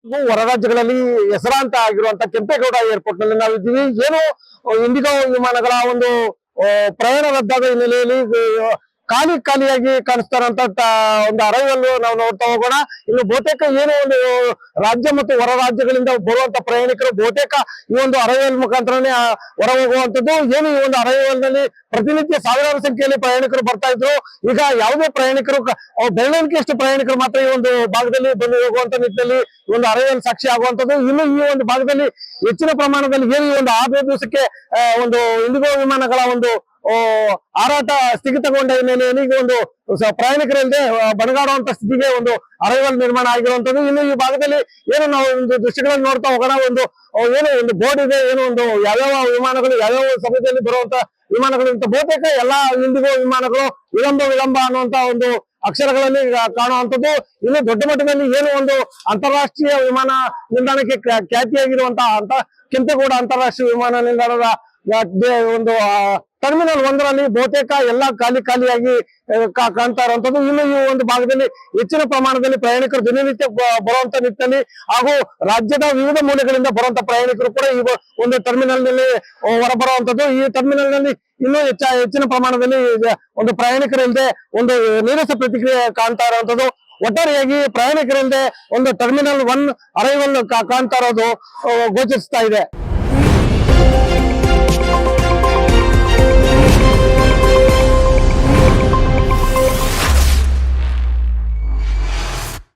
ಹೊರ ರಾಜ್ಯಗಳಲ್ಲಿ ಹೆಸರಾಂತ ಆಗಿರುವಂತ ಕೆಂಪೇಗೌಡ ಏರ್ಪೋರ್ಟ್ ನಲ್ಲಿ ನಾವಿದ್ದೀವಿ. ಏನು ಇಂಡಿಗೋ ವಿಮಾನಗಳ ಒಂದು ಪ್ರಯಾಣ ರದ್ದಾದ ಹಿನ್ನೆಲೆಯಲ್ಲಿ ಖಾಲಿಯಾಗಿ ಕಾಣಿಸ್ತಾರಂತ ಒಂದು ಅರೈವಲ್ ನಾವು ನೋಡ್ತಾ ಹೋಗೋಣ. ಇನ್ನು ಬಹುತೇಕ ಏನು ಒಂದು ರಾಜ್ಯ ಮತ್ತು ಹೊರ ರಾಜ್ಯಗಳಿಂದ ಬರುವಂತ ಪ್ರಯಾಣಿಕರು ಬಹುತೇಕ ಈ ಒಂದು ಅರೈವಲ್ ಮುಖಾಂತರನೇ ಹೊರ ಹೋಗುವಂತದ್ದು. ಏನು ಈ ಒಂದು ಅರೈವಲ್ ನಲ್ಲಿ ಪ್ರತಿನಿತ್ಯ ಸಾವಿರಾರು ಸಂಖ್ಯೆಯಲ್ಲಿ ಪ್ರಯಾಣಿಕರು ಬರ್ತಾ ಇದ್ರು. ಈಗ ಯಾವುದೇ ಪ್ರಯಾಣಿಕರು ಬೆರಳೆಣಿಕೆಯಷ್ಟು ಪ್ರಯಾಣಿಕರು ಮಾತ್ರ ಈ ಒಂದು ಭಾಗದಲ್ಲಿ ಬಂದು ಹೋಗುವಂತ ನಿಟ್ಟಿನಲ್ಲಿ ಒಂದು ಅರೈವಲ್ ಸಾಕ್ಷಿ ಆಗುವಂತದ್ದು. ಇನ್ನು ಈ ಒಂದು ಭಾಗದಲ್ಲಿ ಹೆಚ್ಚಿನ ಪ್ರಮಾಣದಲ್ಲಿ ಏನು ಈ ಒಂದು 6 ದಿವಸಕ್ಕೆ ಒಂದು ಇಂಡಿಗೋ ವಿಮಾನಗಳ ಒಂದು ಹಾರಾಟ ಸ್ಥಗಿತಗೊಂಡ ಹಿನ್ನೆಲೆಯಲ್ಲಿ ಈಗ ಒಂದು ಪ್ರಯಾಣಿಕರಿಲ್ಲದೆ ಬಣಗಾಡುವಂತ ಸ್ಥಿತಿಗೆ ಒಂದು ಅರೈವಲ್ ನಿರ್ಮಾಣ ಆಗಿರುವಂತದ್ದು. ಇನ್ನು ಈ ಭಾಗದಲ್ಲಿ ಏನು ನಾವು ಒಂದು ದೃಶ್ಯಗಳನ್ನು ನೋಡ್ತಾ ಹೋಗೋಣ. ಏನು ಒಂದು ಬೋರ್ಡ್ ಇದೆ, ಏನು ಒಂದು ಯಾವ್ಯಾವ ವಿಮಾನಗಳು ಯಾವ್ಯಾವ ಸಮಯದಲ್ಲಿ ಬರುವಂತ ವಿಮಾನಗಳು ಅಂತ ಬಹುತೇಕ ಎಲ್ಲಾ ಇಂಡಿಗೋ ವಿಮಾನಗಳು ವಿಳಂಬ ಅನ್ನುವಂತ ಒಂದು ಅಕ್ಷರಗಳಲ್ಲಿ ಕಾಣುವಂಥದ್ದು. ಇನ್ನು ದೊಡ್ಡ ಮಟ್ಟದಲ್ಲಿ ಏನು ಒಂದು ಅಂತಾರಾಷ್ಟ್ರೀಯ ವಿಮಾನ ನಿಲ್ದಾಣಕ್ಕೆ ಖ್ಯಾತಿಯಾಗಿರುವಂತಹ ಕೆಂಪೇಗೌಡ ಅಂತಾರಾಷ್ಟ್ರೀಯ ವಿಮಾನ ನಿಲ್ದಾಣದ ಒಂದು ಟರ್ಮಿನಲ್ 1ರಲ್ಲಿ ಬಹುತೇಕ ಎಲ್ಲ ಖಾಲಿಯಾಗಿ ಕಾಣ್ತಾ ಇರುವಂತದ್ದು. ಇನ್ನು ಈ ಒಂದು ಭಾಗದಲ್ಲಿ ಹೆಚ್ಚಿನ ಪ್ರಮಾಣದಲ್ಲಿ ಪ್ರಯಾಣಿಕರು ದಿನನಿತ್ಯ ಬರುವಂತ ನಿಟ್ಟಿನಲ್ಲಿ ಹಾಗೂ ರಾಜ್ಯದ ವಿವಿಧ ಮೂಲೆಗಳಿಂದ ಬರುವಂತ ಪ್ರಯಾಣಿಕರು ಕೂಡ ಈ ಒಂದು ಟರ್ಮಿನಲ್ ನಲ್ಲಿ ಹೊರಬರುವಂತದ್ದು. ಈ ಟರ್ಮಿನಲ್ ನಲ್ಲಿ ಇನ್ನೂ ಹೆಚ್ಚಿನ ಪ್ರಮಾಣದಲ್ಲಿ ಒಂದು ಪ್ರಯಾಣಿಕರಿಲ್ಲದೆ ಒಂದು ನೀರಸ ಪ್ರತಿಕ್ರಿಯೆ ಕಾಣ್ತಾ ಇರುವಂತದ್ದು. ಒಟ್ಟಾರೆಯಾಗಿ ಪ್ರಯಾಣಿಕರಿಲ್ಲದೆ ಒಂದು ಟರ್ಮಿನಲ್ 1 ಅರೈವಲ್ ಕಾಣ್ತಾ ಇರೋದು ಗೋಚರಿಸ್ತಾ ಇದೆ.